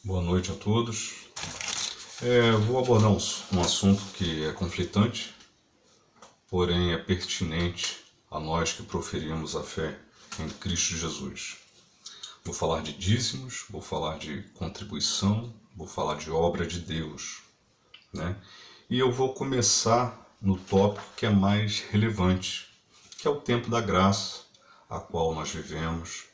Boa noite a todos. Vou abordar um assunto que é conflitante, porém é pertinente a nós que proferimos a fé em Cristo Jesus. Vou falar de dízimos, vou falar de contribuição, vou falar de obra de Deus, né? E eu vou começar no tópico que é mais relevante, que é o tempo da graça, a qual nós vivemos,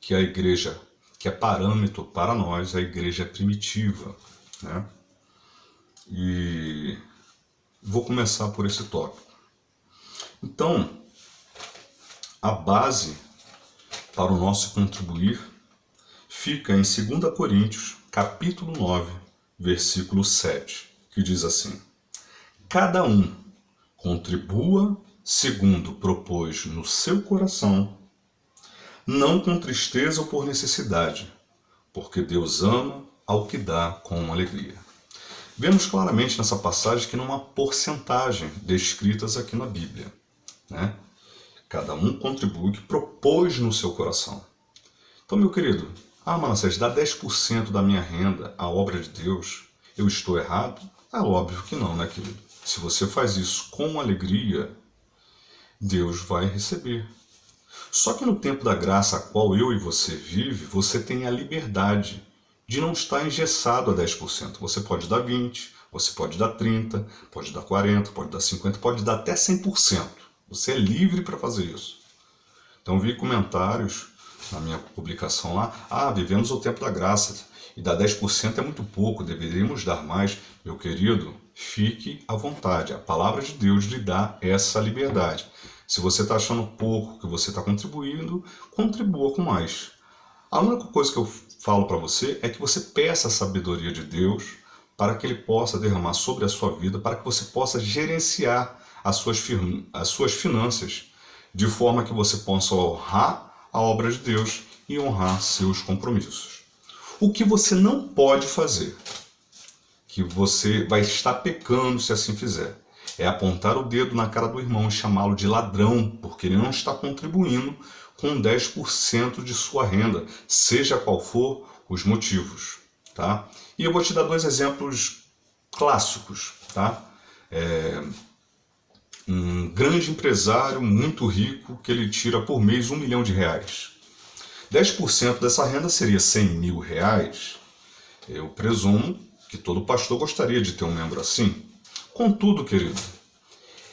que a igreja, que é parâmetro para nós, a igreja primitiva, né? E vou começar por esse tópico. Então, a base para o nosso contribuir fica em 2 Coríntios, capítulo 9, versículo 7, que diz assim: Cada um contribua segundo propôs no seu coração, não com tristeza ou por necessidade, porque Deus ama ao que dá com alegria. Vemos claramente nessa passagem que não há porcentagem descritas aqui na Bíblia, né? Cada um contribui o que propôs no seu coração. Então, meu querido, Manassés, dá 10% da minha renda à obra de Deus, eu estou errado? É óbvio que não, né, querido? Se você faz isso com alegria, Deus vai receber. Só que no tempo da graça a qual eu e você vive, você tem a liberdade de não estar engessado a 10%. Você pode dar 20%, você pode dar 30%, pode dar 40%, pode dar 50%, pode dar até 100%. Você é livre para fazer isso. Então vi comentários na minha publicação lá, vivemos o tempo da graça, e dar 10% é muito pouco, deveríamos dar mais. Meu querido, fique à vontade, a palavra de Deus lhe dá essa liberdade. Se você está achando pouco que você está contribuindo, contribua com mais. A única coisa que eu falo para você é que você peça a sabedoria de Deus para que Ele possa derramar sobre a sua vida, para que você possa gerenciar as suas finanças, de forma que você possa honrar a obra de Deus e honrar seus compromissos. O que você não pode fazer, que você vai estar pecando se assim fizer, é apontar o dedo na cara do irmão e chamá-lo de ladrão, porque ele não está contribuindo com 10% de sua renda, seja qual for os motivos, tá? E eu vou te dar 2 exemplos clássicos, tá? Um grande empresário muito rico que ele tira por mês R$1 milhão. 10% dessa renda seria R$100 mil. Eu presumo que todo pastor gostaria de ter um membro assim. Contudo, querido,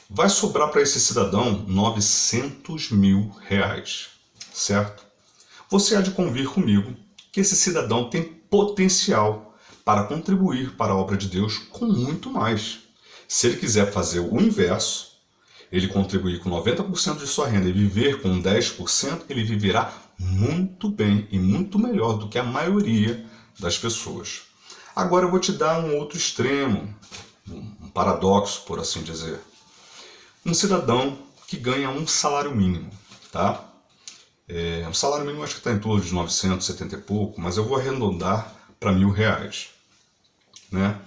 vai sobrar para esse cidadão R$900 mil, certo? Você há de convir comigo que esse cidadão tem potencial para contribuir para a obra de Deus com muito mais. Se ele quiser fazer o inverso, ele contribuir com 90% de sua renda e viver com 10%, ele viverá muito bem e muito melhor do que a maioria das pessoas. Agora eu vou te dar um outro extremo, um paradoxo, por assim dizer. Um cidadão que ganha um salário mínimo, tá? O salário mínimo acho que está em torno de 970 e pouco, mas eu vou arredondar para R$1.000, né?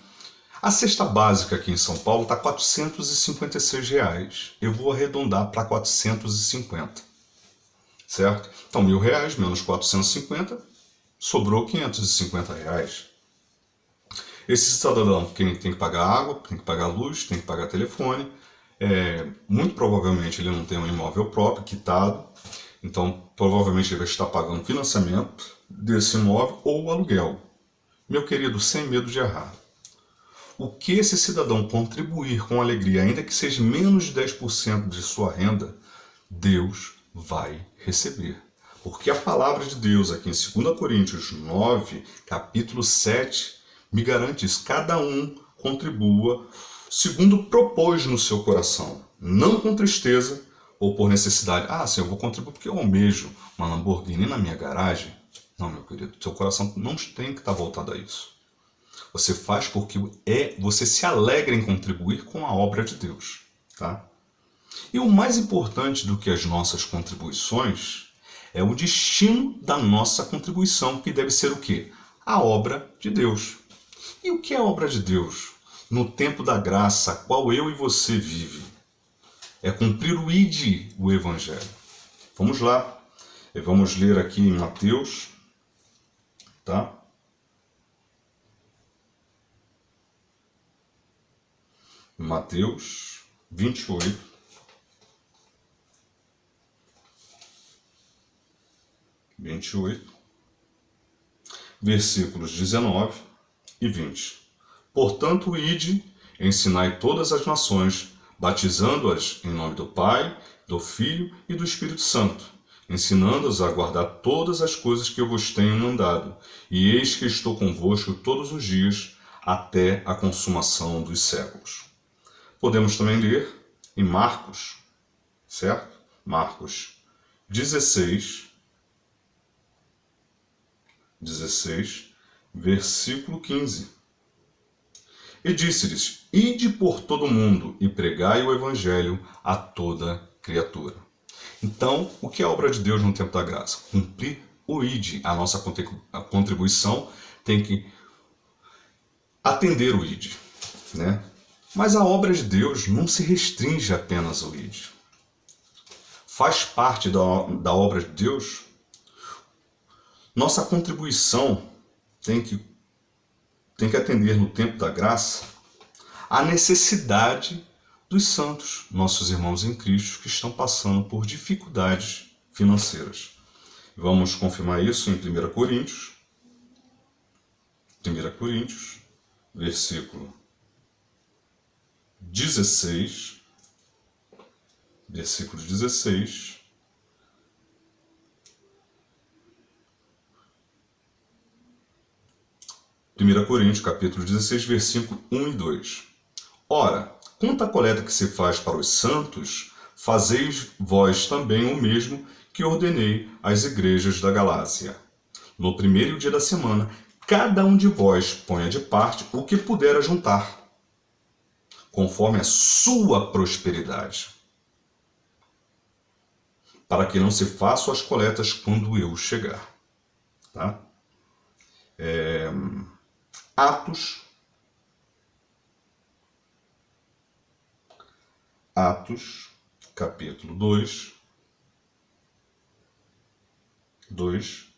A cesta básica aqui em São Paulo está R$ 456. Eu vou arredondar para 450, certo? Então R$1.000 menos 450, sobrou R$550. Esse cidadão quem tem que pagar água, tem que pagar luz, tem que pagar telefone. Muito provavelmente ele não tem um imóvel próprio, quitado. Então provavelmente ele vai estar pagando financiamento desse imóvel ou aluguel. Meu querido, sem medo de errar. O que esse cidadão contribuir com alegria, ainda que seja menos de 10% de sua renda, Deus vai receber. Porque a palavra de Deus aqui em 2 Coríntios 9, capítulo 7, me garante isso. Cada um contribua segundo propôs no seu coração, não com tristeza ou por necessidade. Sim, eu vou contribuir porque eu almejo uma Lamborghini na minha garagem. Não, meu querido, seu coração não tem que estar voltado a isso. Você faz porque você se alegra em contribuir com a obra de Deus, tá? E o mais importante do que as nossas contribuições é o destino da nossa contribuição, que deve ser o quê? A obra de Deus. E o que é a obra de Deus? No tempo da graça, a qual eu e você vive, é cumprir o ID, o Evangelho. Vamos lá, vamos ler aqui em Mateus, tá? Mateus 28, versículos 19 e 20. Portanto, ide, ensinai todas as nações, batizando-as em nome do Pai, do Filho e do Espírito Santo, ensinando-as a guardar todas as coisas que eu vos tenho mandado. E eis que estou convosco todos os dias, até a consumação dos séculos. Podemos também ler em Marcos, certo? Marcos 16, versículo 15. E disse-lhes: ide por todo o mundo e pregai o evangelho a toda criatura. Então, o que é a obra de Deus no tempo da graça? Cumprir o ide. A nossa contribuição tem que atender o ide, né? Mas a obra de Deus não se restringe apenas ao ide. Faz parte da obra de Deus. Nossa contribuição tem que atender no tempo da graça a necessidade dos santos, nossos irmãos em Cristo, que estão passando por dificuldades financeiras. Vamos confirmar isso em 1 Coríntios, versículo 16, capítulo 16, versículo 1 e 2. Ora, quanto à coleta que se faz para os santos, fazeis vós também o mesmo que ordenei às igrejas da Galácia. No primeiro dia da semana, cada um de vós ponha de parte o que puder ajuntar, conforme a sua prosperidade, para que não se façam as coletas quando eu chegar. Tá? Atos, capítulo 2,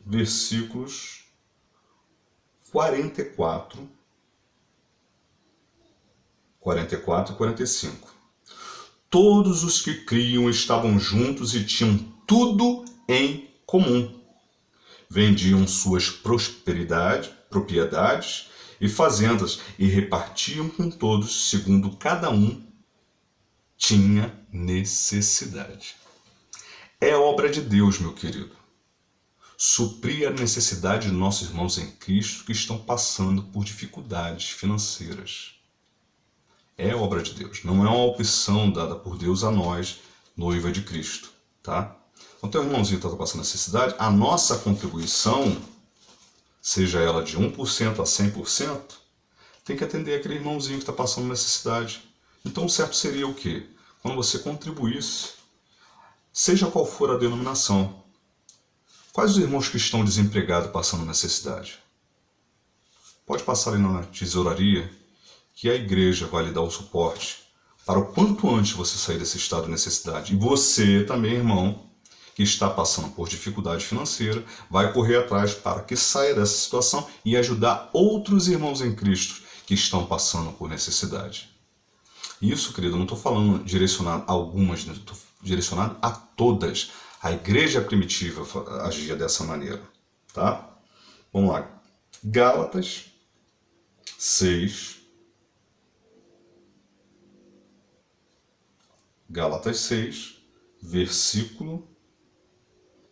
versículos 44 e 45. Todos os que criam estavam juntos e tinham tudo em comum. Vendiam suas propriedades e fazendas e repartiam com todos, segundo cada um tinha necessidade. É obra de Deus, meu querido, suprir a necessidade de nossos irmãos em Cristo que estão passando por dificuldades financeiras. É obra de Deus, não é uma opção dada por Deus a nós, noiva de Cristo, tá? Então, tem um irmãozinho que está passando necessidade, a nossa contribuição, seja ela de 1% a 100%, tem que atender aquele irmãozinho que está passando necessidade. Então, o certo seria o quê? Quando você contribuísse, seja qual for a denominação. Quais os irmãos que estão desempregados passando necessidade? Pode passar ali na tesouraria, que a igreja vai lhe dar o suporte para o quanto antes você sair desse estado de necessidade. E você também, irmão, que está passando por dificuldade financeira, vai correr atrás para que saia dessa situação e ajudar outros irmãos em Cristo que estão passando por necessidade. Isso, querido, eu não estou falando direcionado a algumas, estou direcionado a todas. A igreja primitiva agia dessa maneira, tá? Vamos lá. Gálatas 6, versículo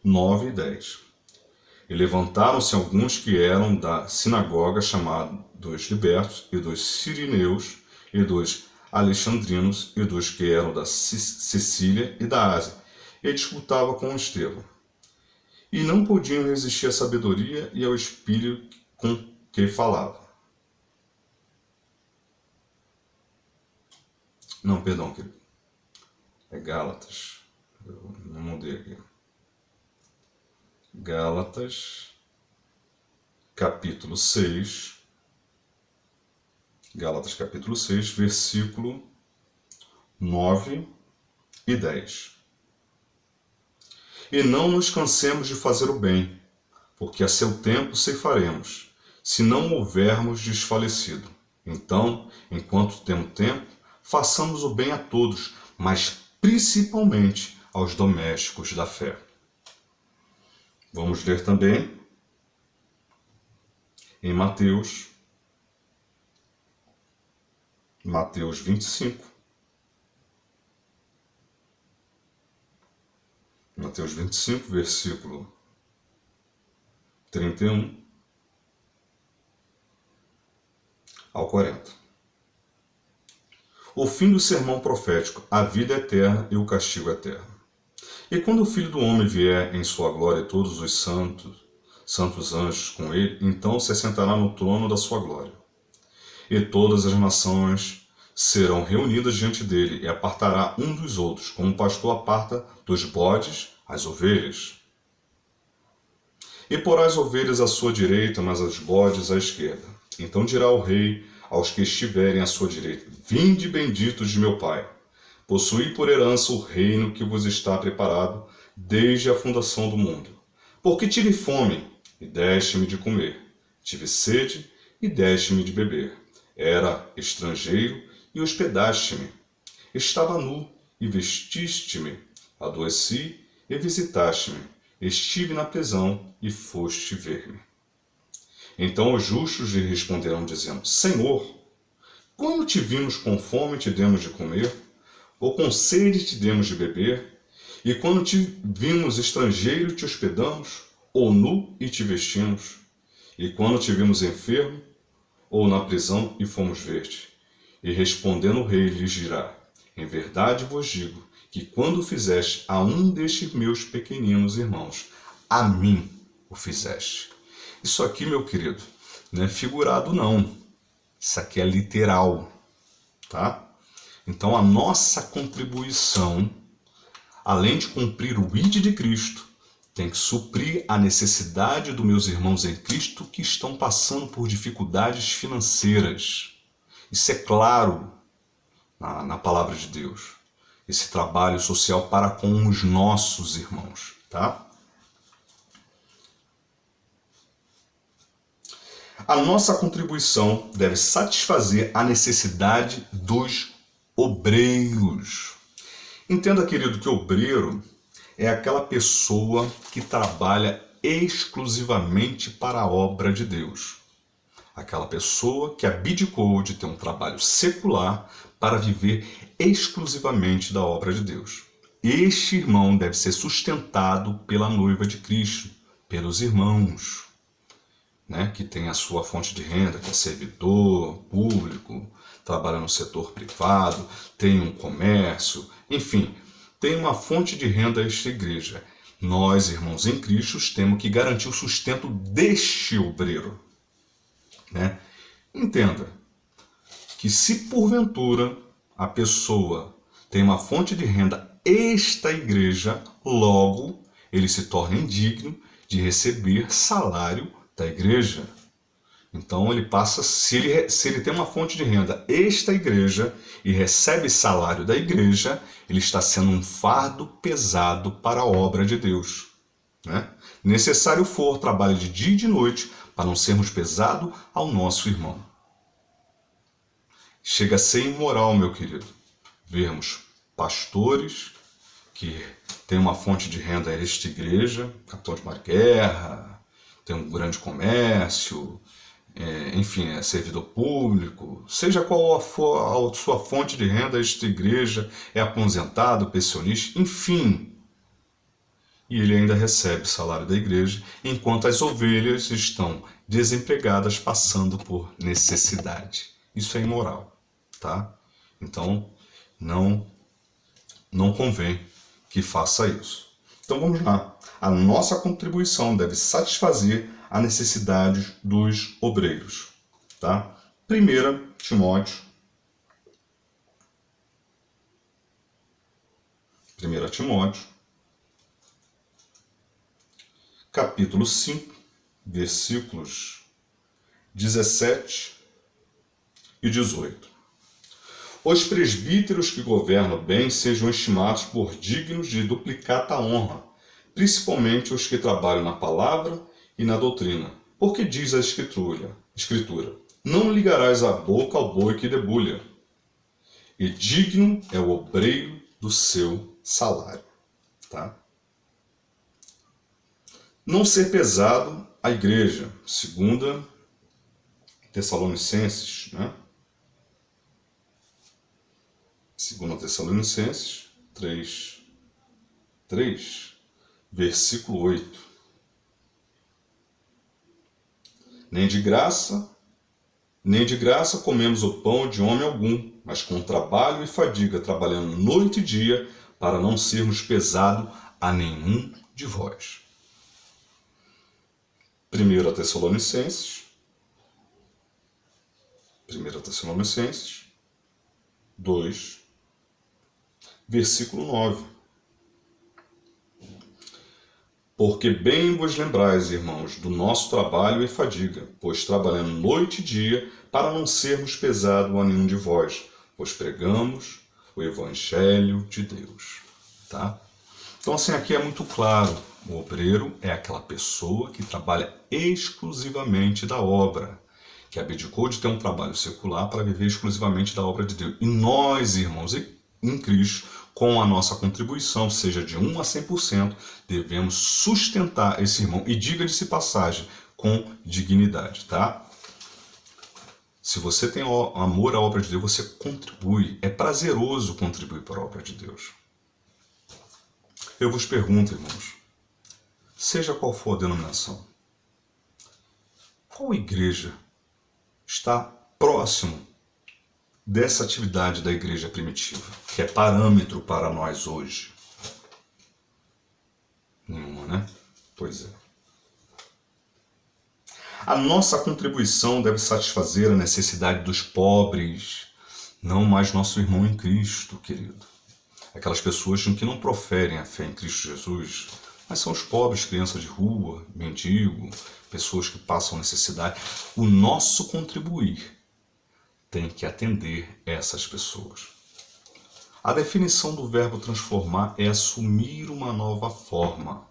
9 e 10. E levantaram-se alguns que eram da sinagoga, chamados dos libertos, e dos sirineus, e dos alexandrinos, e dos que eram da Sicília e da Ásia, e disputavam com Estevão. E não podiam resistir à sabedoria e ao espírito com que falava. Não, perdão, querido. É Gálatas. Eu não mudei aqui. Gálatas, capítulo 6. Gálatas, capítulo 6, versículo 9 e 10. E não nos cansemos de fazer o bem, porque a seu tempo ceifaremos, se não houvermos desfalecido. Então, enquanto temos tempo, façamos o bem a todos, mas principalmente aos domésticos da fé. Vamos ler também em Mateus 25. Mateus 25, versículo 31 ao 40. O fim do sermão profético, a vida eterna e o castigo eterno. E quando o Filho do Homem vier em sua glória e todos os santos anjos com ele, então se assentará no trono da sua glória. E todas as nações serão reunidas diante dele e apartará um dos outros, como o pastor aparta dos bodes as ovelhas. E porá as ovelhas à sua direita, mas as bodes à esquerda. Então dirá o rei aos que estiverem à sua direita: Vinde benditos de meu Pai, possuí por herança o reino que vos está preparado desde a fundação do mundo. Porque tive fome, e deste-me de comer. Tive sede, e deste-me de beber. Era estrangeiro, e hospedaste-me. Estava nu, e vestiste-me. Adoeci, e visitaste-me. Estive na prisão, e foste ver-me. Então os justos lhe responderão, dizendo: Senhor, quando te vimos com fome, te demos de comer, ou com sede te demos de beber? E quando te vimos estrangeiro, te hospedamos, ou nu e te vestimos? E quando te vimos enfermo, ou na prisão e fomos ver-te? E respondendo o rei lhes dirá: Em verdade vos digo, que quando fizeste a um destes meus pequeninos irmãos, a mim o fizeste. Isso aqui, meu querido, não é figurado não. Isso aqui é literal, tá? Então a nossa contribuição, além de cumprir o ID de Cristo, tem que suprir a necessidade dos meus irmãos em Cristo que estão passando por dificuldades financeiras. Isso é claro na palavra de Deus. Esse trabalho social para com os nossos irmãos, tá? A nossa contribuição deve satisfazer a necessidade dos obreiros. Entenda, querido, que obreiro é aquela pessoa que trabalha exclusivamente para a obra de Deus. Aquela pessoa que abdicou de ter um trabalho secular para viver exclusivamente da obra de Deus. Este irmão deve ser sustentado pela noiva de Cristo, pelos irmãos, né, que tem a sua fonte de renda, que é servidor público, trabalha no setor privado, tem um comércio, enfim, tem uma fonte de renda esta igreja. Nós, irmãos em Cristo, temos que garantir o sustento deste obreiro, né? Entenda que se porventura a pessoa tem uma fonte de renda esta igreja, logo ele se torna indigno de receber salário da igreja. Então ele passa, se ele tem uma fonte de renda esta igreja e recebe salário da igreja, ele está sendo um fardo pesado para a obra de Deus, né? Necessário for trabalho de dia e de noite para não sermos pesado ao nosso irmão. Chega a ser imoral, meu querido, vermos pastores que têm uma fonte de renda esta igreja, capitão de mar guerra, tem um grande comércio, enfim, é servidor público, seja qual for a sua fonte de renda, esta igreja é aposentado, pensionista, enfim. E ele ainda recebe salário da igreja, enquanto as ovelhas estão desempregadas, passando por necessidade. Isso é imoral, tá? Então, não convém que faça isso. Então vamos lá. A nossa contribuição deve satisfazer a necessidade dos obreiros, tá? 1 Timóteo, capítulo 5, versículos 17 e 18. Os presbíteros que governam bem sejam estimados por dignos de duplicata honra, principalmente os que trabalham na palavra e na doutrina. Porque diz a Escritura, não ligarás a boca ao boi que debulha, e digno é o obreiro do seu salário. Tá? Não ser pesado a igreja, 2 Tessalonicenses, né? 2 Tessalonicenses 3, versículo 8. Nem de graça comemos o pão de homem algum, mas com trabalho e fadiga, trabalhando noite e dia, para não sermos pesado a nenhum de vós. 1 Tessalonicenses 2, versículo 9. Porque bem vos lembrais, irmãos, do nosso trabalho e fadiga, pois trabalhando noite e dia, para não sermos pesado a nenhum de vós, pois pregamos o Evangelho de Deus. Tá? Então, assim, aqui é muito claro. O obreiro é aquela pessoa que trabalha exclusivamente da obra, que abdicou de ter um trabalho secular para viver exclusivamente da obra de Deus. E nós, irmãos, em Cristo, com a nossa contribuição, seja de 1 a 100%, devemos sustentar esse irmão. E diga-se passagem, com dignidade, tá? Se você tem amor à obra de Deus, você contribui. É prazeroso contribuir para a obra de Deus. Eu vos pergunto, irmãos, seja qual for a denominação, qual igreja está próximo dessa atividade da igreja primitiva, que é parâmetro para nós hoje? Nenhuma, né? Pois é. A nossa contribuição deve satisfazer a necessidade dos pobres, não mais nosso irmão em Cristo, querido. Aquelas pessoas que não proferem a fé em Cristo Jesus, mas são os pobres, crianças de rua, mendigo, pessoas que passam necessidade. O nosso contribuir tem que atender essas pessoas. A definição do verbo transformar é assumir uma nova forma.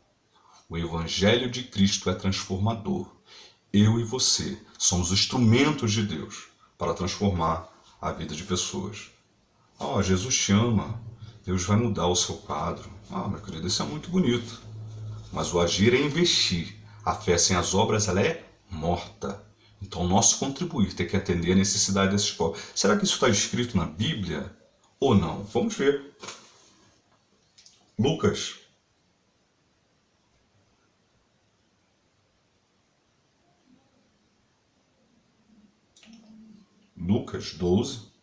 O Evangelho de Cristo é transformador. Eu e você somos instrumentos de Deus para transformar a vida de pessoas. Jesus te ama. Deus vai mudar o seu quadro. Meu querido, isso é muito bonito. Mas o agir é investir. A fé sem as obras, ela é morta. Então, o nosso contribuir tem que atender a necessidade desses povos. Será que isso está escrito na Bíblia ou não? Vamos ver. Lucas. Lucas 12.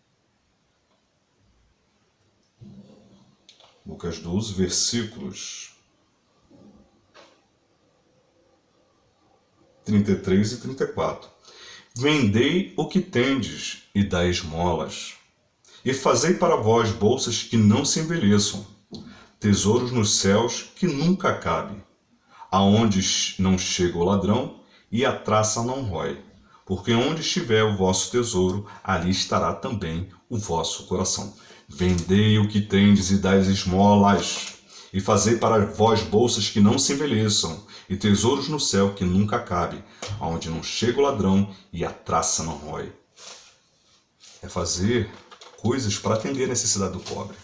Lucas 12, versículos 33 e 34. Vendei o que tendes e dai esmolas, e fazei para vós bolsas que não se envelheçam, tesouros nos céus que nunca acabem, aonde não chega o ladrão e a traça não rói. Porque onde estiver o vosso tesouro, ali estará também o vosso coração. Vendei o que tendes e dai esmolas, e fazei para vós bolsas que não se envelheçam, e tesouros no céu que nunca acabem, aonde não chega o ladrão e a traça não rói. É fazer coisas para atender a necessidade do pobre.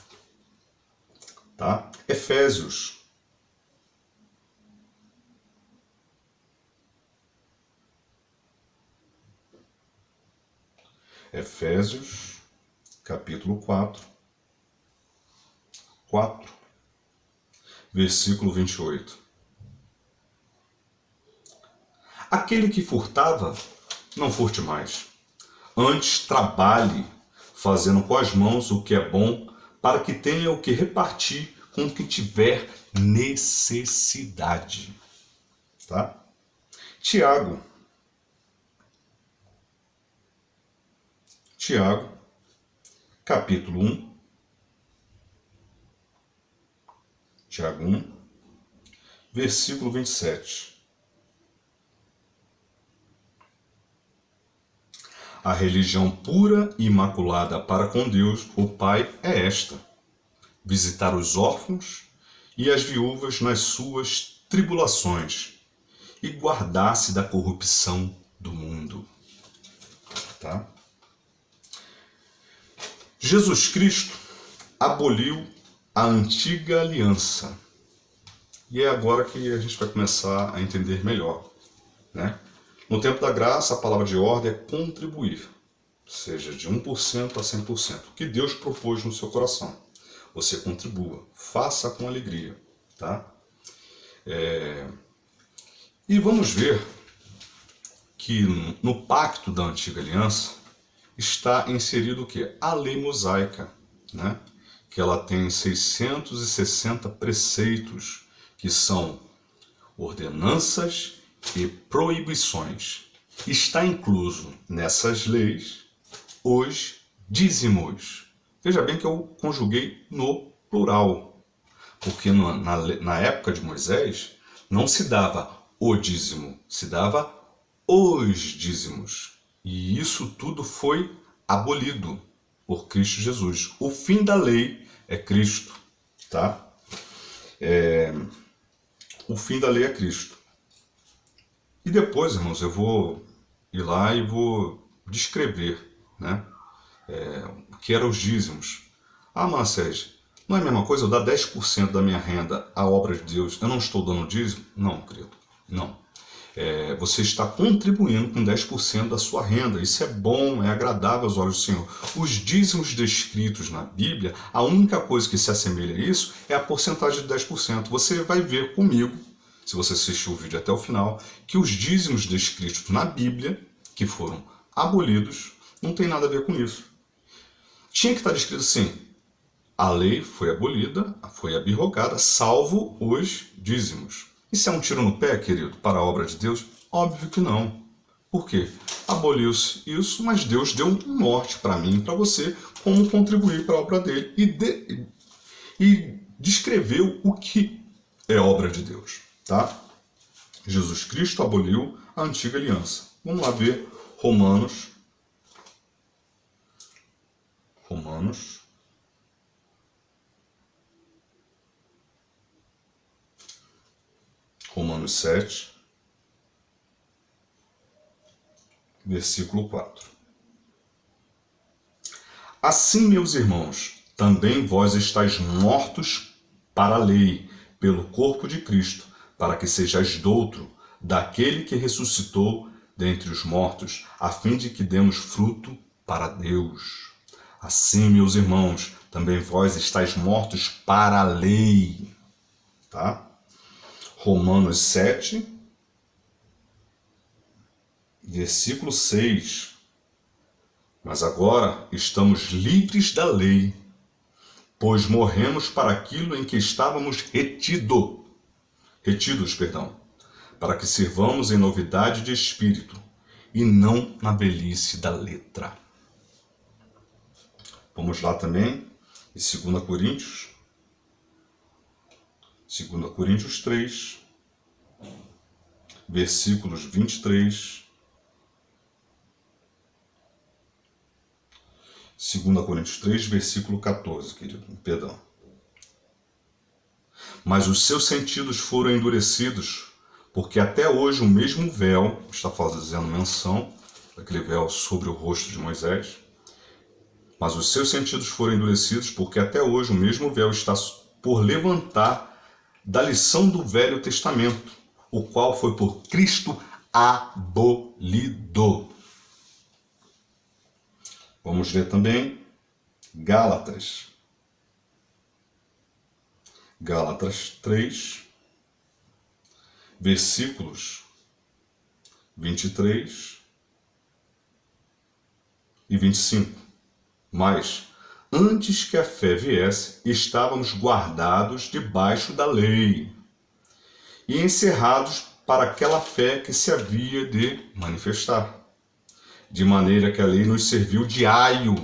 Tá? Efésios. Efésios, capítulo 4, versículo 28. Aquele que furtava, não furte mais. Antes trabalhe, fazendo com as mãos o que é bom, para que tenha o que repartir com o que tiver necessidade. Tá? Tiago, capítulo 1. Tiago 1, versículo 27. A religião pura e imaculada para com Deus, o Pai, é esta: visitar os órfãos e as viúvas nas suas tribulações e guardar-se da corrupção do mundo. Tá? Jesus Cristo aboliu a antiga aliança. E é agora que a gente vai começar a entender melhor, né? No tempo da graça, a palavra de ordem é contribuir, seja de 1% a 100%. O que Deus propôs no seu coração, você contribua, faça com alegria, tá? E vamos ver que no pacto da antiga aliança está inserido o quê? A lei mosaica, né? Que ela tem 660 preceitos, que são ordenanças e proibições. Está incluso nessas leis os dízimos. Veja bem que eu conjuguei no plural, porque na época de Moisés não se dava o dízimo, se dava os dízimos. E isso tudo foi abolido por Cristo Jesus. O fim da lei é Cristo, tá? O fim da lei é Cristo. E depois, irmãos, eu vou ir lá e vou descrever, né, o que eram os dízimos. Ah, Manassés, não é a mesma coisa eu dar 10% da minha renda à obra de Deus? Eu não estou dando dízimo? Não, querido, não. Você está contribuindo com 10% da sua renda. Isso é bom, é agradável aos olhos do Senhor. Os dízimos descritos na Bíblia, a única coisa que se assemelha a isso é a porcentagem de 10%. Você vai ver comigo, se você assistiu o vídeo até o final, que os dízimos descritos na Bíblia, que foram abolidos, não tem nada a ver com isso. Tinha que estar descrito assim: a lei foi abolida, foi abrogada, salvo os dízimos. Isso é um tiro no pé, querido, para a obra de Deus? Óbvio que não. Por quê? Aboliu-se isso, mas Deus deu um norte para mim e para você como contribuir para a obra dele e descreveu o que é obra de Deus, tá? Jesus Cristo aboliu a antiga aliança. Vamos lá ver Romanos 7, versículo 4. Assim, meus irmãos, também vós estáis mortos para a lei, pelo corpo de Cristo, para que sejais doutro daquele que ressuscitou dentre os mortos, a fim de que demos fruto para Deus. Assim, meus irmãos, também vós estáis mortos para a lei. Tá? Romanos 7, versículo 6. Mas agora estamos livres da lei, pois morremos para aquilo em que estávamos retidos, para que sirvamos em novidade de espírito e não na velhice da letra. Vamos lá também, em 2 Coríntios 3, versículos 23. 2 Coríntios 3, versículo 14, querido, perdão. Mas os seus sentidos foram endurecidos, porque até hoje o mesmo véu, está fazendo menção daquele véu sobre o rosto de Moisés, mas os seus sentidos foram endurecidos, porque até hoje o mesmo véu está por levantar da lição do Velho Testamento, o qual foi por Cristo abolido. Vamos ler também Gálatas 3, versículos 23 e 25. Mas, antes que a fé viesse, estávamos guardados debaixo da lei e encerrados para aquela fé que se havia de manifestar. De maneira que a lei nos serviu de aio,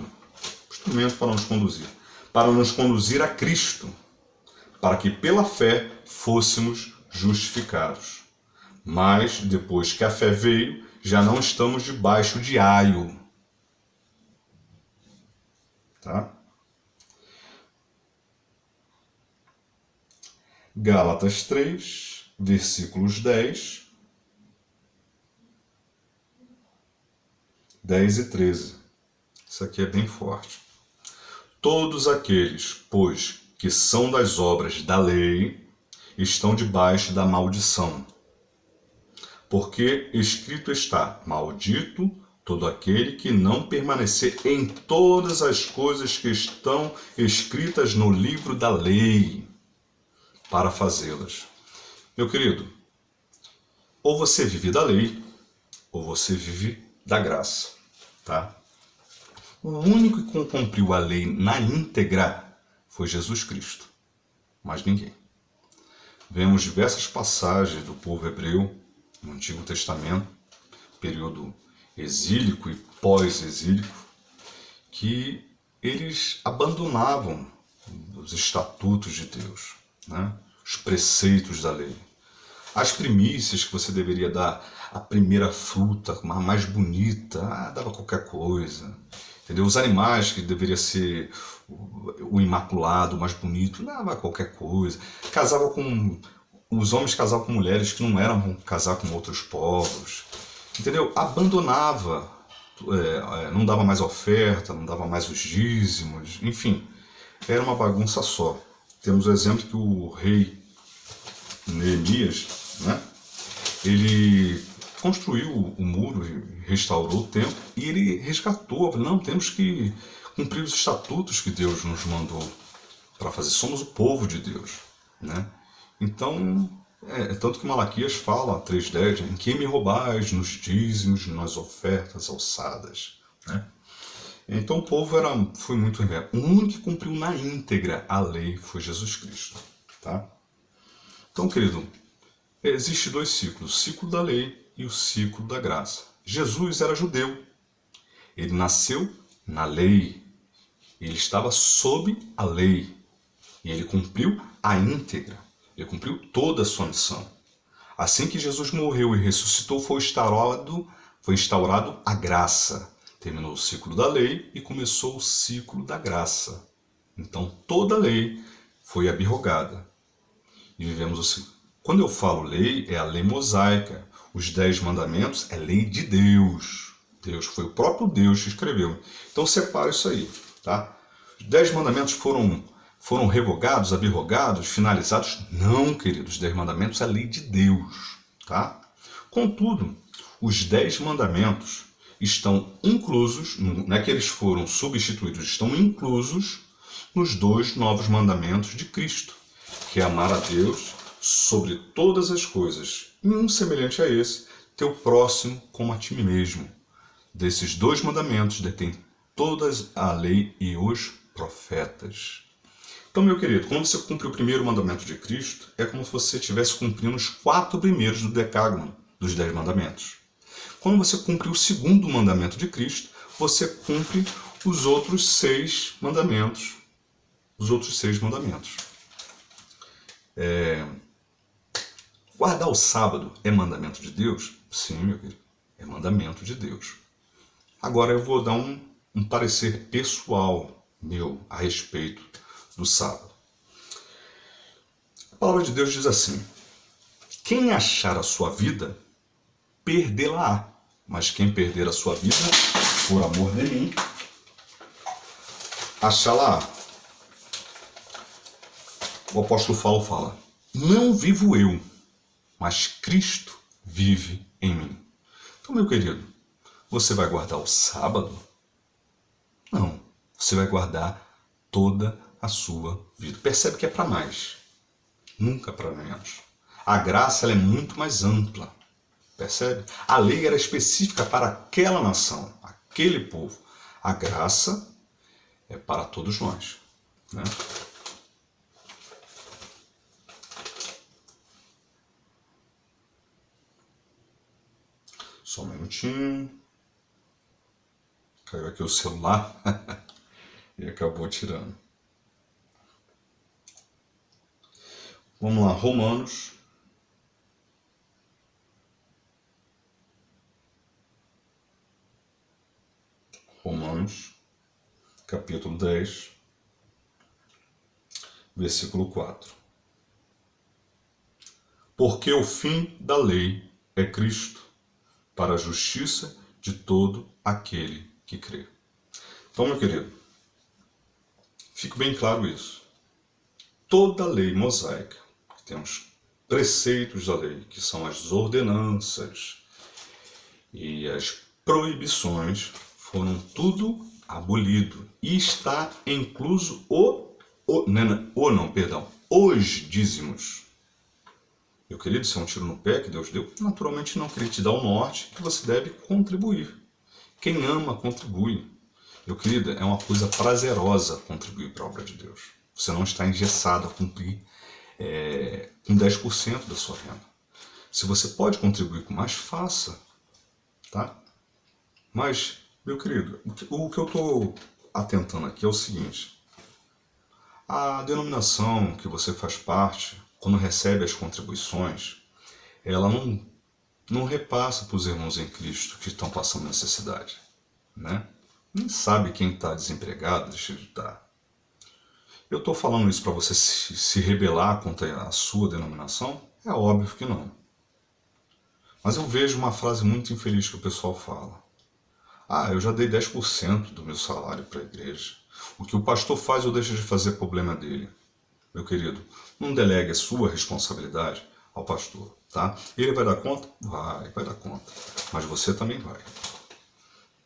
instrumento para nos conduzir a Cristo, para que pela fé fôssemos justificados. Mas, depois que a fé veio, já não estamos debaixo de aio. Tá? Gálatas 3, versículos 10 e 13. Isso aqui é bem forte. Todos aqueles, pois, que são das obras da lei, estão debaixo da maldição. Porque escrito está: maldito todo aquele que não permanecer em todas as coisas que estão escritas no livro da lei, para fazê-las. Meu querido, ou você vive da lei, ou você vive da graça, tá? O único que cumpriu a lei na íntegra foi Jesus Cristo, mais ninguém. Vemos diversas passagens do povo hebreu no Antigo Testamento, período exílico e pós-exílico, que eles abandonavam os estatutos de Deus, né? Os preceitos da lei. As primícias que você deveria dar, a primeira fruta, a mais bonita, dava qualquer coisa. Entendeu? Os animais que deveria ser o imaculado, o mais bonito, dava qualquer coisa. Os homens casavam com mulheres que não eram casar com outros povos. Entendeu? Abandonava, não dava mais oferta, não dava mais os dízimos, enfim, era uma bagunça só. Temos o exemplo que o rei Neemias, né, ele construiu o muro, restaurou o templo e ele resgatou. Não, temos que cumprir os estatutos que Deus nos mandou para fazer. Somos o povo de Deus, né? Então, tanto que Malaquias fala, 3:10, em quem me roubais nos dízimos, nas ofertas alçadas, né? Então o povo foi muito rebelde. O único que cumpriu na íntegra a lei foi Jesus Cristo, tá? Então, querido, existem dois ciclos, o ciclo da lei e o ciclo da graça. Jesus era judeu, ele nasceu na lei, ele estava sob a lei e ele cumpriu a íntegra, ele cumpriu toda a sua missão. Assim que Jesus morreu e ressuscitou, foi instaurado a graça. Terminou o ciclo da lei e começou o ciclo da graça. Então toda a lei foi abrogada e vivemos o ciclo. Quando eu falo lei, é a lei mosaica. Os 10 mandamentos é lei de Deus. Foi o próprio Deus que escreveu. Então separa isso aí, tá? Os 10 mandamentos foram revogados, abrogados, finalizados? Não, queridos. Os 10 mandamentos é a lei de Deus, tá? Contudo, os 10 mandamentos estão inclusos, não é que eles foram substituídos, estão inclusos nos 2 novos mandamentos de Cristo, que é amar a Deus sobre todas as coisas, e um semelhante a esse, teu próximo como a ti mesmo. Desses 2 mandamentos detém toda a lei e os profetas. Então, meu querido, quando você cumpre o primeiro mandamento de Cristo, é como se você estivesse cumprindo os 4 primeiros do decágono, dos 10 mandamentos. Quando você cumpre o segundo mandamento de Cristo, você cumpre os outros 6 mandamentos. Guardar o sábado é mandamento de Deus? Sim, meu querido, é mandamento de Deus. Agora eu vou dar um parecer pessoal meu a respeito do sábado. A palavra de Deus diz assim: quem achar a sua vida, perdê-la-á. Mas quem perder a sua vida, por amor de mim, achá-la-á. O apóstolo Paulo fala: não vivo eu, mas Cristo vive em mim. Então, meu querido, você vai guardar o sábado? Não, você vai guardar toda a sua vida. Percebe que é para mais, nunca para menos. A graça ela é muito mais ampla. Percebe? A lei era específica para aquela nação, aquele povo. A graça é para todos nós, né? Só um minutinho. Caiu aqui o celular e acabou tirando. Vamos lá, Romanos, capítulo 10, versículo 4. Porque o fim da lei é Cristo, para a justiça de todo aquele que crê. Então, meu querido, fique bem claro isso. Toda lei mosaica, tem os preceitos da lei, que são as ordenanças e as proibições, foram tudo abolido. E está incluso os dízimos. Meu querido, isso é um tiro no pé que Deus deu? Naturalmente não, queria te dar o norte que você deve contribuir. Quem ama, contribui. Meu querido, é uma coisa prazerosa contribuir para a obra de Deus. Você não está engessado a cumprir com 10% da sua renda. Se você pode contribuir com mais, faça. Tá? Mas, meu querido, o que eu estou atentando aqui é o seguinte. A denominação que você faz parte, quando recebe as contribuições, ela não repassa para os irmãos em Cristo que estão passando necessidade. Né? Nem sabe quem está desempregado, deixa de estar. Eu estou falando isso para você se rebelar contra a sua denominação? É óbvio que não. Mas eu vejo uma frase muito infeliz que o pessoal fala. Eu já dei 10% do meu salário para a igreja. O que o pastor faz ou deixa de fazer é problema dele. Meu querido, não delegue a sua responsabilidade ao pastor, tá? Ele vai dar conta? Vai dar conta. Mas você também vai.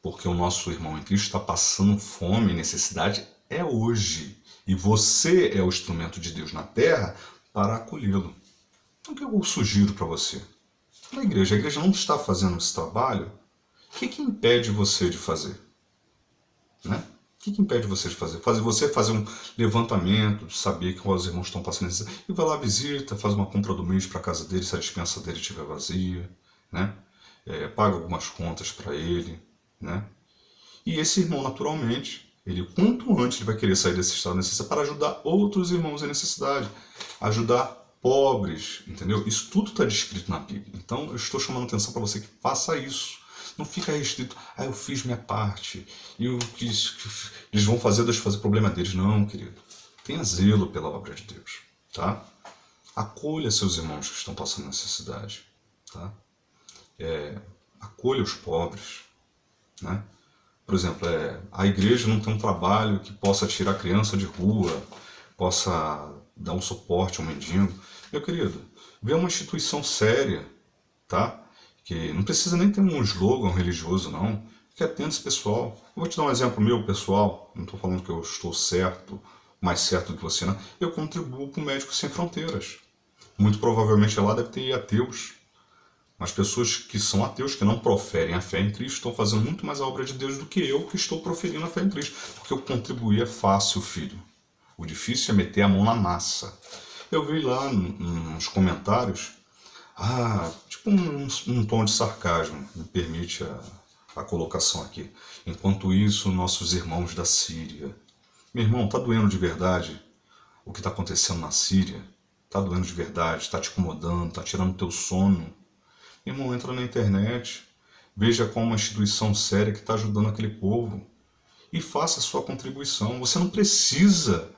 Porque o nosso irmão em Cristo está passando fome e necessidade hoje. E você é o instrumento de Deus na terra para acolhê-lo. Então o que eu sugiro para você? A igreja não está fazendo esse trabalho. O que impede você de fazer? Né? O que impede você de fazer? Você fazer um levantamento, saber que os irmãos estão passando necessidade, e vai lá, visita, faz uma compra do mês para a casa dele, se a despensa dele estiver vazia, né? Paga algumas contas para ele, né? E esse irmão, naturalmente, quanto antes ele vai querer sair desse estado de necessidade para ajudar outros irmãos em necessidade, ajudar pobres, entendeu? Isso tudo está descrito na Bíblia. Então eu estou chamando a atenção para você que faça isso. Não fica restrito, eu fiz minha parte, e o que eles vão fazer, deixa eu fazer problema deles. Não, querido. Tenha zelo pela obra de Deus, tá? Acolha seus irmãos que estão passando necessidade, tá? Acolha os pobres, né? Por exemplo, a igreja não tem um trabalho que possa tirar a criança de rua, possa dar um suporte ao mendigo. Meu querido, vê uma instituição séria, tá? Que não precisa nem ter um slogan religioso, não. Que atenda esse pessoal. Eu vou te dar um exemplo meu, pessoal. Não estou falando que eu estou certo, mais certo do que você, não. Eu contribuo para o Médicos Sem Fronteiras. Muito provavelmente lá deve ter ateus. Mas pessoas que são ateus, que não proferem a fé em Cristo, estão fazendo muito mais a obra de Deus do que eu, que estou proferindo a fé em Cristo. Porque eu contribuir é fácil, filho. O difícil é meter a mão na massa. Eu vi lá nos comentários, tipo um tom de sarcasmo, me permite a colocação aqui. Enquanto isso, nossos irmãos da Síria. Meu irmão, está doendo de verdade o que está acontecendo na Síria? Está doendo de verdade? Está te incomodando? Está tirando teu sono? Meu irmão, entra na internet, veja qual uma instituição séria que está ajudando aquele povo e faça a sua contribuição. Você não precisa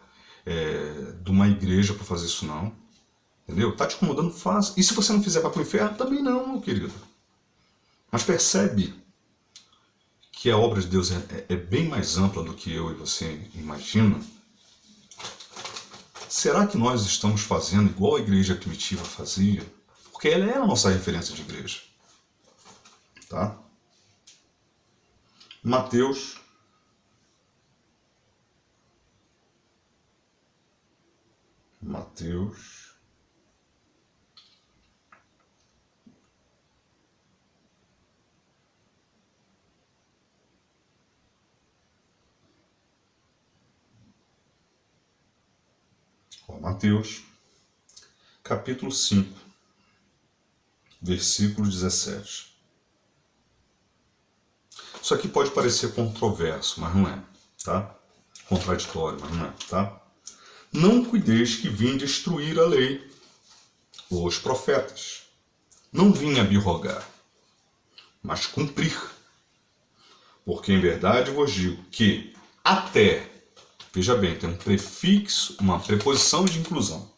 de uma igreja para fazer isso, não. Entendeu? Tá te incomodando, faça. E se você não fizer, vai pro inferno? Também não, meu querido. Mas percebe que a obra de Deus é bem mais ampla do que eu e você imagina? Será que nós estamos fazendo igual a igreja primitiva fazia? Porque ela é a nossa referência de igreja. Tá? Mateus Mateus, capítulo 5, versículo 17. Isso aqui pode parecer controverso, mas não é, tá? Contraditório, mas não é, tá? Não cuideis que vim destruir a lei ou os profetas. Não vim abrogar, mas cumprir. Porque em verdade vos digo que até, veja bem, tem um prefixo, uma preposição de inclusão.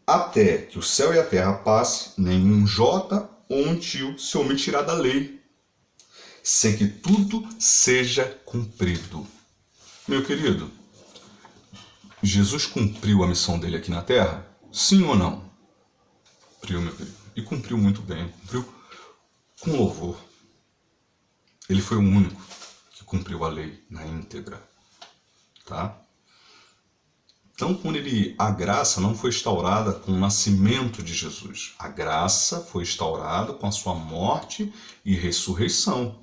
Até que o céu e a terra passe, nenhum jota ou um tio se omitirá da lei, sem que tudo seja cumprido. Meu querido, Jesus cumpriu a missão dele aqui na Terra? Sim ou não? Cumpriu, meu querido. E cumpriu muito bem, cumpriu com louvor. Ele foi o único que cumpriu a lei na íntegra, tá? Então, a graça não foi instaurada com o nascimento de Jesus. A graça foi instaurada com a sua morte e ressurreição,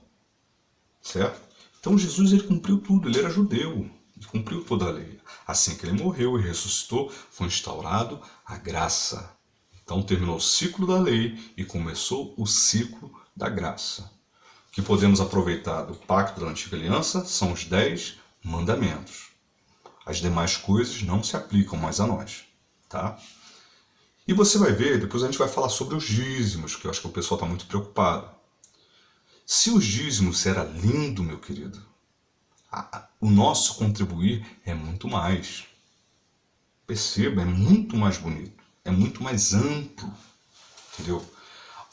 certo? Então, Jesus ele cumpriu tudo, ele era judeu, ele cumpriu toda a lei. Assim que ele morreu e ressuscitou, foi instaurado a graça. Então, terminou o ciclo da lei e começou o ciclo da graça. O que podemos aproveitar do pacto da antiga aliança são os 10 mandamentos. As demais coisas não se aplicam mais a nós, tá? E você vai ver, depois a gente vai falar sobre os dízimos, que eu acho que o pessoal está muito preocupado. Se os dízimos era lindo, meu querido, o nosso contribuir é muito mais. Perceba, é muito mais bonito, é muito mais amplo, entendeu?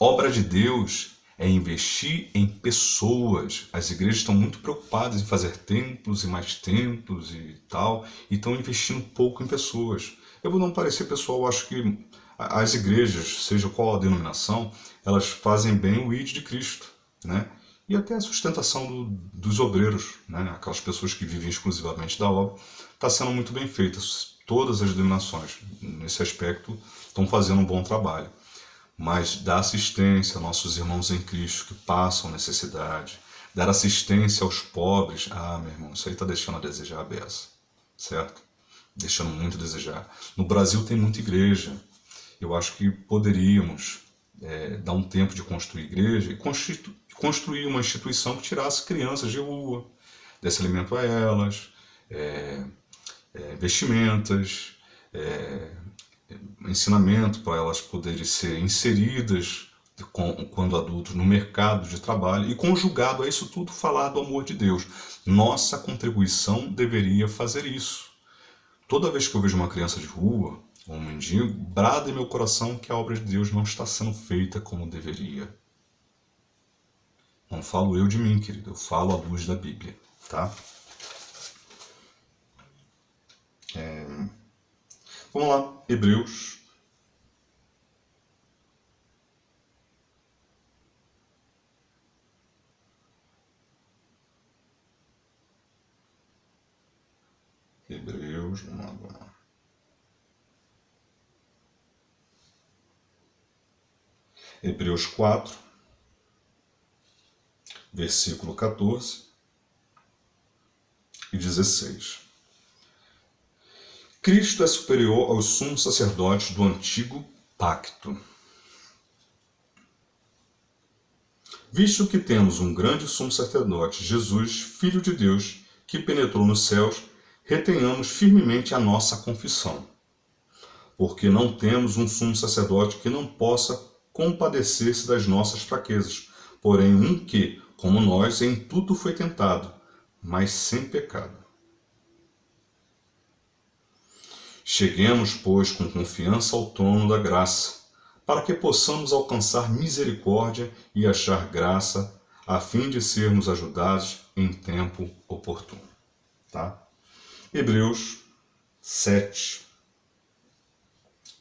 Obra de Deus é investir em pessoas. As igrejas estão muito preocupadas em fazer templos e mais templos e tal, e estão investindo pouco em pessoas. Eu vou não parecer, pessoal, acho que as igrejas, seja qual a denominação, elas fazem bem o ID de Cristo, né? E até a sustentação dos obreiros, né? Aquelas pessoas que vivem exclusivamente da obra, está sendo muito bem feita. Todas as denominações, nesse aspecto, estão fazendo um bom trabalho. Mas dar assistência a nossos irmãos em Cristo que passam necessidade, dar assistência aos pobres, meu irmão, isso aí está deixando a desejar a beça, certo? Deixando muito a desejar. No Brasil tem muita igreja. Eu acho que poderíamos dar um tempo de construir igreja e construir uma instituição que tirasse crianças de rua, desse alimento a elas, vestimentas, ensinamento para elas poderem ser inseridas quando adultos no mercado de trabalho e conjugado a isso tudo falar do amor de Deus. Nossa contribuição deveria fazer isso. Toda vez que eu vejo uma criança de rua ou um mendigo, brada em meu coração que a obra de Deus não está sendo feita como deveria. Não falo eu de mim, querido, eu falo à luz da Bíblia, tá? Vamos lá, Hebreus. Vamos lá. Hebreus 4, versículo 14 e 16. Cristo é superior aos sumos sacerdotes do antigo pacto. Visto que temos um grande sumo sacerdote, Jesus, Filho de Deus, que penetrou nos céus, retenhamos firmemente a nossa confissão. Porque não temos um sumo sacerdote que não possa compadecer-se das nossas fraquezas, porém um que, como nós, em tudo foi tentado, mas sem pecado. Cheguemos, pois, com confiança ao trono da graça, para que possamos alcançar misericórdia e achar graça, a fim de sermos ajudados em tempo oportuno. Tá? Hebreus 7,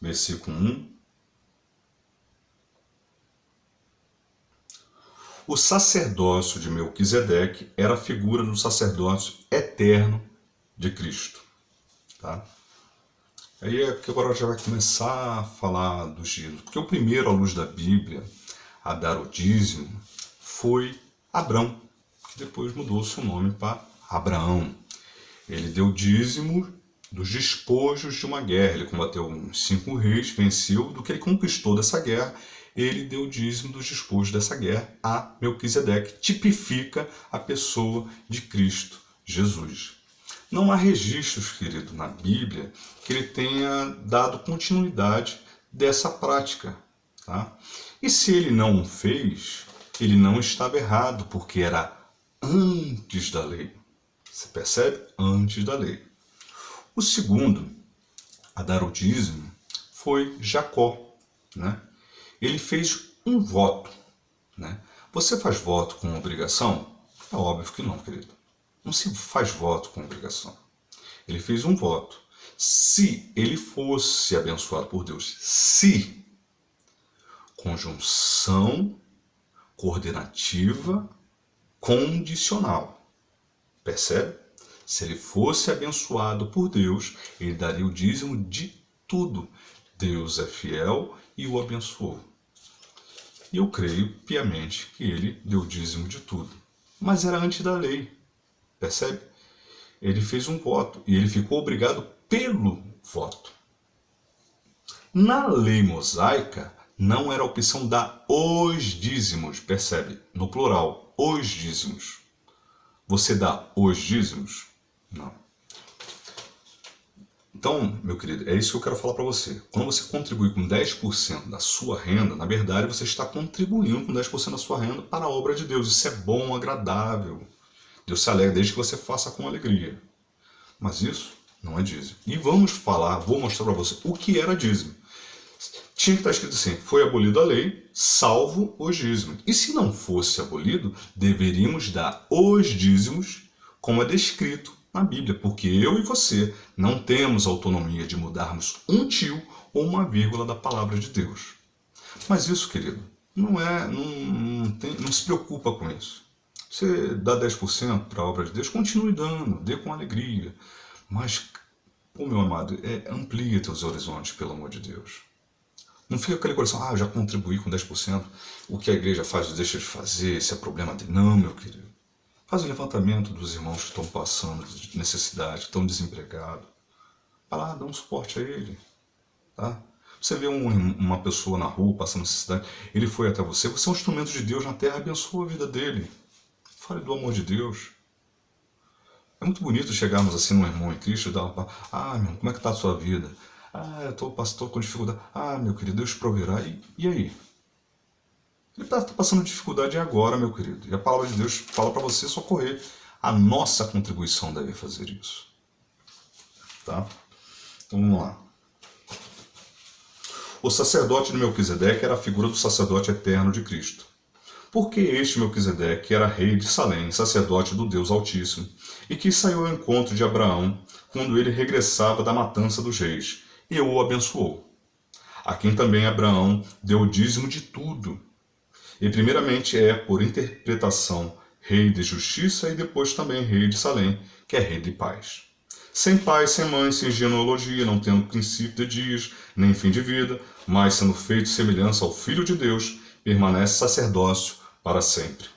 versículo 1. O sacerdócio de Melquisedeque era a figura do sacerdócio eterno de Cristo. Tá? Aí é que agora já vai começar a falar dos dízimos. Porque o primeiro, à luz da Bíblia, a dar o dízimo foi Abrão, que depois mudou seu nome para Abraão. Ele deu dízimo dos despojos de uma guerra. Ele combateu uns 5 reis, venceu. Do que ele conquistou dessa guerra, ele deu dízimo dos despojos dessa guerra a Melquisedeque. Tipifica a pessoa de Cristo Jesus. Não há registros, querido, na Bíblia que ele tenha dado continuidade dessa prática. Tá? E se ele não o fez, ele não estava errado, porque era antes da lei. Você percebe? Antes da lei. O segundo a dar o dízimo foi Jacó. Né? Ele fez um voto. Né? Você faz voto com obrigação? É óbvio que não, querido. Não se faz voto com obrigação. Ele fez um voto. Se ele fosse abençoado por Deus, se, conjunção coordenativa condicional. Percebe? Se ele fosse abençoado por Deus, ele daria o dízimo de tudo. Deus é fiel e o abençoou. E eu creio piamente que ele deu o dízimo de tudo. Mas era antes da lei. Percebe? Ele fez um voto e ele ficou obrigado pelo voto. Na lei mosaica, não era a opção dar os dízimos, percebe? No plural, os dízimos. Você dá os dízimos? Não. Então, meu querido, é isso que eu quero falar para você. Quando você contribui com 10% da sua renda, na verdade você está contribuindo com 10% da sua renda para a obra de Deus. Isso é bom, agradável. Deus se alegra desde que você faça com alegria. Mas isso não é dízimo. E vamos falar, vou mostrar para você o que era dízimo. Tinha que estar escrito assim: foi abolida a lei, salvo os dízimos. E se não fosse abolido, deveríamos dar os dízimos como é descrito na Bíblia, porque eu e você não temos autonomia de mudarmos um tio ou uma vírgula da palavra de Deus. Mas isso, querido, não se preocupa com isso. Você dá 10% para a obra de Deus, continue dando, dê com alegria. Mas, meu amado, amplia teus horizontes, pelo amor de Deus. Não fica com aquele coração: eu já contribuí com 10%, o que a igreja faz, deixa de fazer, esse é problema dele. Não, meu querido. Faz o levantamento dos irmãos que estão passando de necessidade, que estão desempregados. Vai lá, dá um suporte a ele. Tá? Você vê uma pessoa na rua passando necessidade, ele foi até você, você é um instrumento de Deus na terra, abençoa a vida dele. Fale do amor de Deus. É muito bonito chegarmos assim num irmão em Cristo e dar uma... meu irmão, como é que está a sua vida? Eu estou pastor com dificuldade. Meu querido, Deus proverá. E aí? Ele está passando dificuldade agora, meu querido. E a palavra de Deus fala para você socorrer. A nossa contribuição deve fazer isso. Tá? Então vamos lá. O sacerdote de Melquisedeque era a figura do sacerdote eterno de Cristo. Porque este Melquisedeque era rei de Salém, sacerdote do Deus Altíssimo, e que saiu ao encontro de Abraão quando ele regressava da matança dos reis, e o abençoou. A quem também Abraão deu o dízimo de tudo. E primeiramente por interpretação, rei de justiça, e depois também rei de Salém, que é rei de paz. Sem pai, sem mãe, sem genealogia, não tendo princípio de dias, nem fim de vida, mas sendo feito semelhança ao Filho de Deus, permanece sacerdócio para sempre.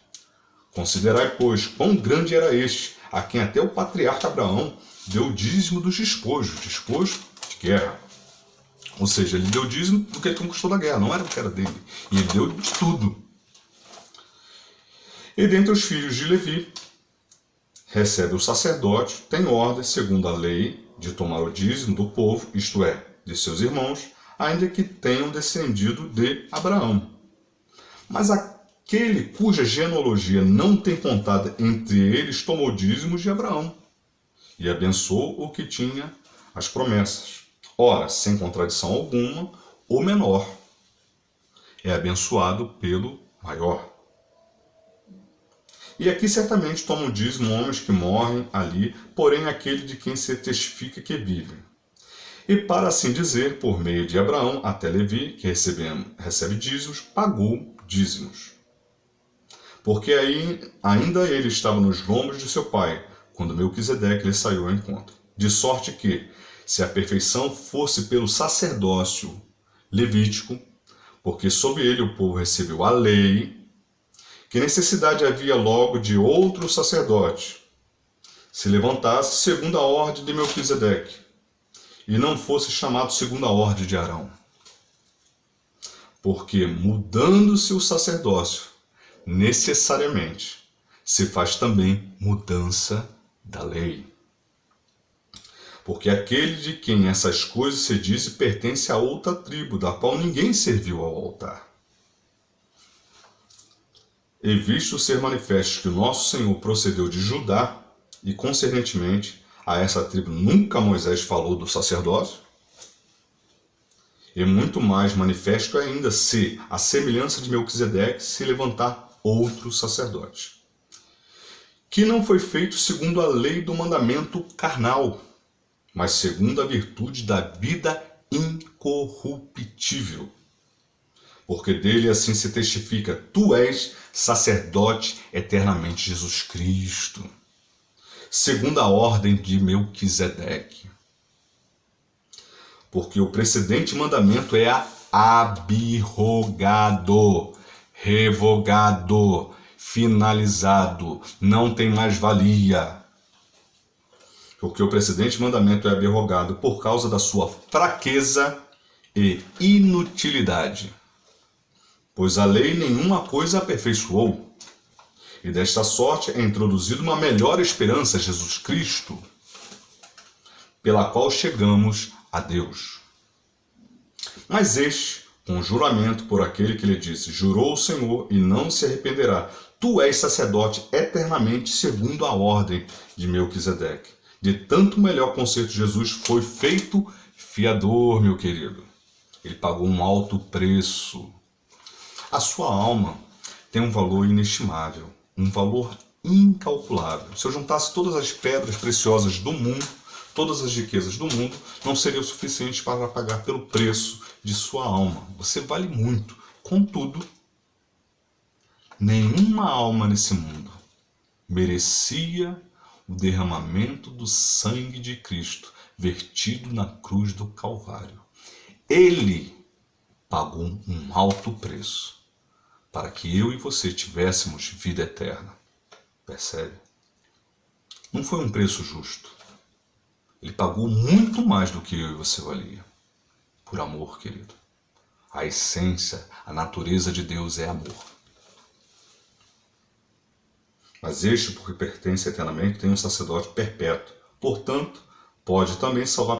Considerai, pois, quão grande era este, a quem até o patriarca Abraão deu o dízimo dos despojo de guerra. Ou seja, ele deu o dízimo do que ele conquistou da guerra, não era o que era dele. E ele deu de tudo. E dentre os filhos de Levi, recebe o sacerdote, tem ordem, segundo a lei, de tomar o dízimo do povo, isto é, de seus irmãos, ainda que tenham descendido de Abraão. Mas aquele cuja genealogia não tem contada entre eles tomou dízimos de Abraão e abençoou o que tinha as promessas. Ora, sem contradição alguma, o menor é abençoado pelo maior. E aqui certamente tomam dízimo homens que morrem ali, porém aquele de quem se testifica que vive. E para assim dizer, por meio de Abraão até Levi, que recebe dízimos, pagou dízimos. Porque aí ainda ele estava nos lombos de seu pai, quando Melquisedeque lhe saiu ao encontro. De sorte que, se a perfeição fosse pelo sacerdócio levítico, porque sob ele o povo recebeu a lei, que necessidade havia logo de outro sacerdote se levantasse segundo a ordem de Melquisedeque, e não fosse chamado segundo a ordem de Arão. Porque, mudando-se o sacerdócio, necessariamente se faz também mudança da lei. Porque aquele de quem essas coisas se diz pertence a outra tribo, da qual ninguém serviu ao altar. E visto ser manifesto que o nosso Senhor procedeu de Judá, e concernentemente a essa tribo nunca Moisés falou do sacerdócio, e muito mais manifesto ainda se, a semelhança de Melquisedeque, se levantar outro sacerdote, que não foi feito segundo a lei do mandamento carnal, mas segundo a virtude da vida incorruptível. Porque dele assim se testifica: tu és sacerdote eternamente, Jesus Cristo, segundo a ordem de Melquisedeque. Porque o precedente mandamento é abrogado, revogado, finalizado, não tem mais valia. Porque o precedente mandamento é abrogado por causa da sua fraqueza e inutilidade. Pois a lei nenhuma coisa aperfeiçoou. E desta sorte é introduzida uma melhor esperança, Jesus Cristo, pela qual chegamos a Deus. Mas este, com juramento por aquele que lhe disse: jurou o Senhor e não se arrependerá, tu és sacerdote eternamente segundo a ordem de Melquisedeque. De tanto melhor concerto, Jesus foi feito fiador, meu querido. Ele pagou um alto preço. A sua alma tem um valor inestimável, um valor incalculável. Se eu juntasse todas as pedras preciosas do mundo, todas as riquezas do mundo, não seria o suficiente para pagar pelo preço de sua alma. Você vale muito. Contudo, nenhuma alma nesse mundo merecia o derramamento do sangue de Cristo vertido na cruz do Calvário. Ele pagou um alto preço para que eu e você tivéssemos vida eterna. Percebe? Não foi um preço justo. Ele pagou muito mais do que eu e você valia. Por amor, querido. A essência, a natureza de Deus é amor. Mas este, porque pertence eternamente, tem um sacerdote perpétuo. Portanto, pode também salvar